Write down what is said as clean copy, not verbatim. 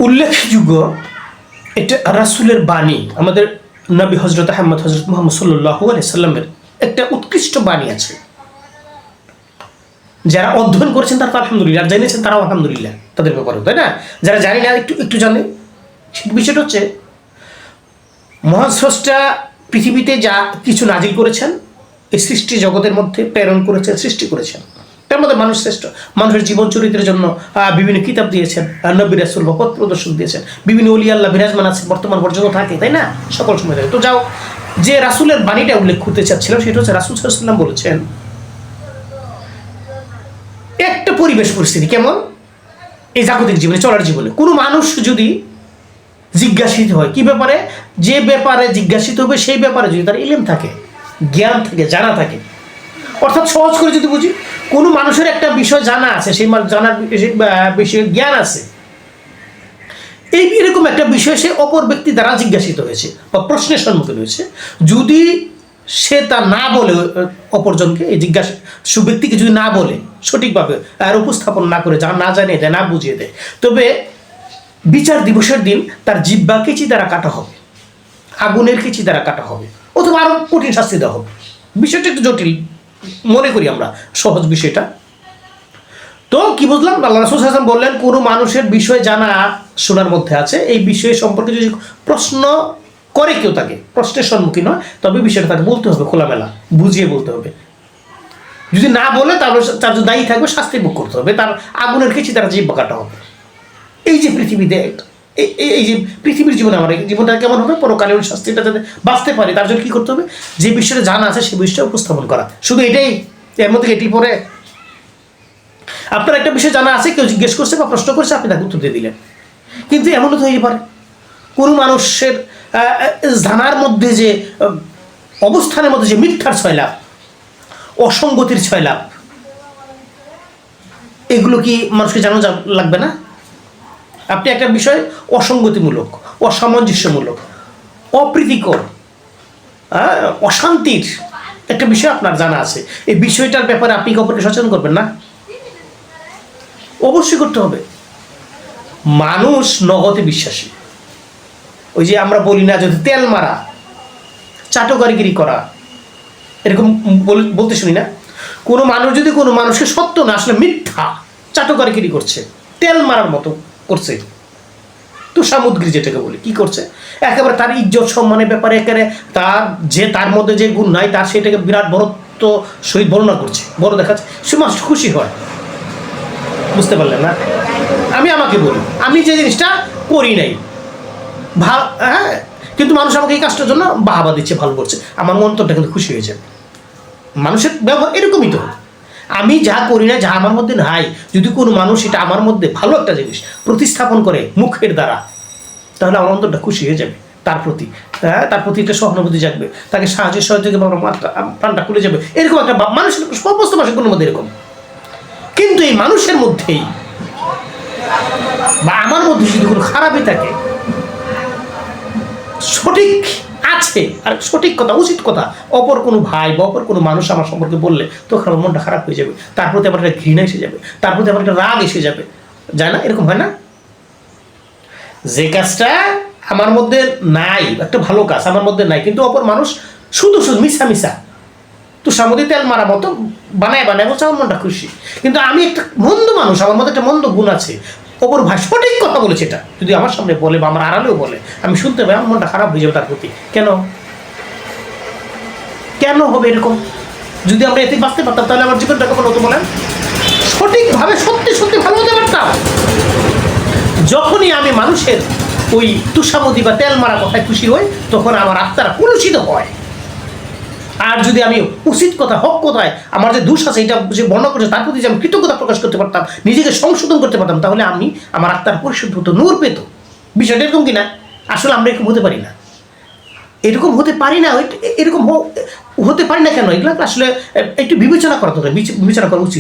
উল্লেখযোগ্য এটা রাসূলের বাণী, আমাদের নবী হযরত মুহাম্মদ সাল্লাল্লাহু আলাইহি সাল্লামের একটা উৎকৃষ্ট বাণী আছে। যারা অধ্যয়ন করেছেন তারা আলহামদুলিল্লাহ, আর জেনেছেন তারাও আলহামদুলিল্লাহ তাদের ব্যাপারে, তাই না? যারা জানি না একটু জানে। বিষয়টা হচ্ছে মহান স্রষ্টা পৃথিবীতে যা কিছু নাজিল করেছেন, এই সৃষ্টি জগতের মধ্যে প্রেরণ করেছেন, সৃষ্টি করেছেন। তার মধ্যে মানুষ শ্রেষ্ঠ। মানুষের জীবন চরিত্রের জন্য বিভিন্ন কিতাব দিয়েছেন, নবী রাসূল পথ প্রদর্শক দিয়েছেন, বিভিন্ন ওলি আল্লাহ বিরাজমান আছে, বর্তমান পর্যন্ত থাকে, তাই না? সকল সময় থাকে। তো যাও, যে রাসূলের বাণীটা উল্লেখ করতে চাচ্ছিলাম সেটা হচ্ছে রাসূল সাল্লাল্লাহু আলাইহি ওয়াসাল্লাম বলেছেন, একটা পরিবেশ পরিস্থিতি কেমন এই জাগতিক জীবনে, চলার জীবনে, কোনো মানুষ যদি জিজ্ঞাসিত হয় কি ব্যাপারে, যে ব্যাপারে জিজ্ঞাসিত হবে সেই ব্যাপারে যদি তার ইলম থাকে, জ্ঞান থাকে, জানা থাকে, অর্থাৎ সহজ করে যদি বুঝি, কোনো মানুষের একটা বিষয় জানা আছে, সেই জানার বিষয়ে জ্ঞান আছে, এরকম একটা বিষয় সে অপর ব্যক্তি দ্বারা জিজ্ঞাসিত হয়েছে বা প্রশ্নের সম্মুখীন হয়েছে, যদি সে তা না বলে অপরজনকে, এই জিজ্ঞাসা ব্যক্তিকে যদি না বলে সঠিকভাবে আর উপস্থাপন না করে, যা না জানিয়ে দেয়, না বুঝিয়ে দেয়, তবে বিচার দিবসের দিন তার জিহ্বা কেচি দ্বারা কাটা হবে, আগুনের কেচি দ্বারা কাটা হবে, অথবা আরো কঠিন শাস্তি দেওয়া হবে। বিষয়টা একটু জটিল মনে করি আমরা, সহজ বিষয়টা। তো কি বুঝলাম, আল্লাহ রাসূল সাল্লাল্লাহু আলাইহি ওয়াসাল্লাম বললেন, কোনো মানুষের বিষয় জানা শোনার মধ্যে আছে, এই বিষয়ে সম্পর্কে যদি প্রশ্ন করে কেউ, তাকে প্রশ্নের সম্মুখীন হয়, তবে বিষয়টা তাকে বলতে হবে, খোলামেলা বুঝিয়ে বলতে হবে। যদি না বলে তাহলে তার যে দায়ী থাকবে শাস্তি ভোগ করতে হবে, তার আগুনের কেচি তারা জিহ্বা কাটা হবে। এই যে পৃথিবীতে এই যে পৃথিবীর জীবনে আমার জীবনটা কেমন হবে, পরকালীন শাস্তিটা যাতে বাঁচতে পারে তার জন্য কী করতে হবে, যে বিষয়টা জানা আছে সেই বিষয়টা উপস্থাপন করা। শুধু এটাই, এর মধ্যে এটি পরে আপনার একটা বিষয় জানা আছে, কেউ জিজ্ঞেস করছে বা প্রশ্ন করছে, আপনি তাকে উত্তর দিয়ে দিলেন। কিন্তু এমনও তো হয়ে পারে কোনো মানুষের জানার মধ্যে যে অবস্থানের মধ্যে যে মিথ্যার ছয়লাভ, অসঙ্গতির ছয়লাভ, এগুলো কি মানুষকে জানা লাগবে না? আপনি একটা বিষয় অসঙ্গতিমূলক, অসামঞ্জস্যমূলক, অপ্রীতিকর, অশান্তির একটা বিষয় আপনার জানা আছে, এই বিষয়টার ব্যাপারে আপনি অপরকে সচেতন করবেন না? অবশ্যই করতে হবে। মানুষ নগদে বিশ্বাসী। ওই যে আমরা বলি না, যদি তেল মারা, চাটকারিগিরি করা, এরকম বলতে শুনি না? কোনো মানুষ যদি কোনো মানুষকে সত্য না, আসলে মিথ্যা চাটকারিগিরি করছে, তেল মারার মতো করছে, তুষামুদ্গিরি যেটাকে বলি, কি করছে, একেবারে তার ইজ্জত সম্মানের ব্যাপারে একেবারে তার মধ্যে যে গুণ নাই, তার সেটাকে বিরাট বড়ত্ব সহিত বর্ণনা করছে, বড় দেখাচ্ছে, সে মানুষ খুশি হয়। বুঝতে পারলেন না? আমাকে বলি, আমি যে জিনিসটা করি নাই, হ্যাঁ, কিন্তু মানুষ আমাকে এই কাজটার জন্য বাহাবা দিচ্ছে, ভালো করছে, আমার মন্তরটা কিন্তু খুশি হয়ে যাবে। মানুষের ব্যবহার এরকমই তো। আমি যা করি না, যা আমার মধ্যে নাই, যদি কোনো মানুষ এটা আমার মধ্যে ভালো একটা জিনিস প্রতিস্থাপন করে মুখের দ্বারা, তাহলে আমার অন্তরটা খুশি হয়ে যাবে তার প্রতি, তার প্রতি একটা সহানুভূতি জাগবে, তাকে সাহায্যের সহযোগিতা প্রাণটা খুলে যাবে। এরকম একটা মানুষের সমস্ত মানুষের মধ্যে এরকম। কিন্তু এই মানুষের মধ্যেই বা আমার মধ্যে যদি কোনো খারাপই থাকে, সঠিক আছে আর সঠিক কথা, উচিত কথা, অপর কোনো ভাই বা অপর কোনো মানুষ আমার সম্পর্কে বললে, তখন আমার মনটা খারাপ হয়ে যাবে, তার প্রতি আমার একটা ঘৃণা এসে যাবে, তার প্রতি আমার একটা রাগ এসে যাবে, যায় না? এরকম হয় না? যে কাজটা আমার মধ্যে নাই, একটা ভালো কাজ আমার মধ্যে নাই, কিন্তু অপর মানুষ শুধু মিশা তুষামুদি তেল মারা মতো বানায় বলছে, আমার মনটা খুশি। কিন্তু আমি একটা মন্দ মানুষ, আমার মধ্যে একটা মন্দ গুণ আছে, অপর ভাই সঠিক কথা বলেছে, এটা যদি আমার সামনে বলে বা আমার আড়ালেও বলে, আমি শুনতে পাই, আমার মনটা খারাপ হয়ে যাবে তার প্রতি। কেন হবে এরকম? যদি আমরা এতে বাঁচতে পারতাম, তাহলে আমার জীবনটা কখন হতো বলেন? সঠিকভাবে সত্যি ভালো হতে পারতাম। যখনই আমি মানুষের ওই তুষামুদি বা তেল মারা কথায় খুশি হই, তখন আমার আত্মারা কলুষিত হয়। আর যদি আমি উচিত কথা, হক কথায় আমার যে দোষ আছে এটা যে বর্ণনা করছে, তার প্রতি যে আমি কৃতজ্ঞতা প্রকাশ করতে পারতাম, নিজেকে সংশোধন করতে পারতাম, তাহলে আমার আত্মার পরিশুদ্ধ হতো, নূর পেত। বিষয়টা এরকম কিনা? আসলে আমরা এরকম হতে পারি না, এরকম হতে পারি না। এরকম হতে পারি না কেন? এগুলো আসলে একটু বিবেচনা করা দরকার, বিবেচনা করা উচিত।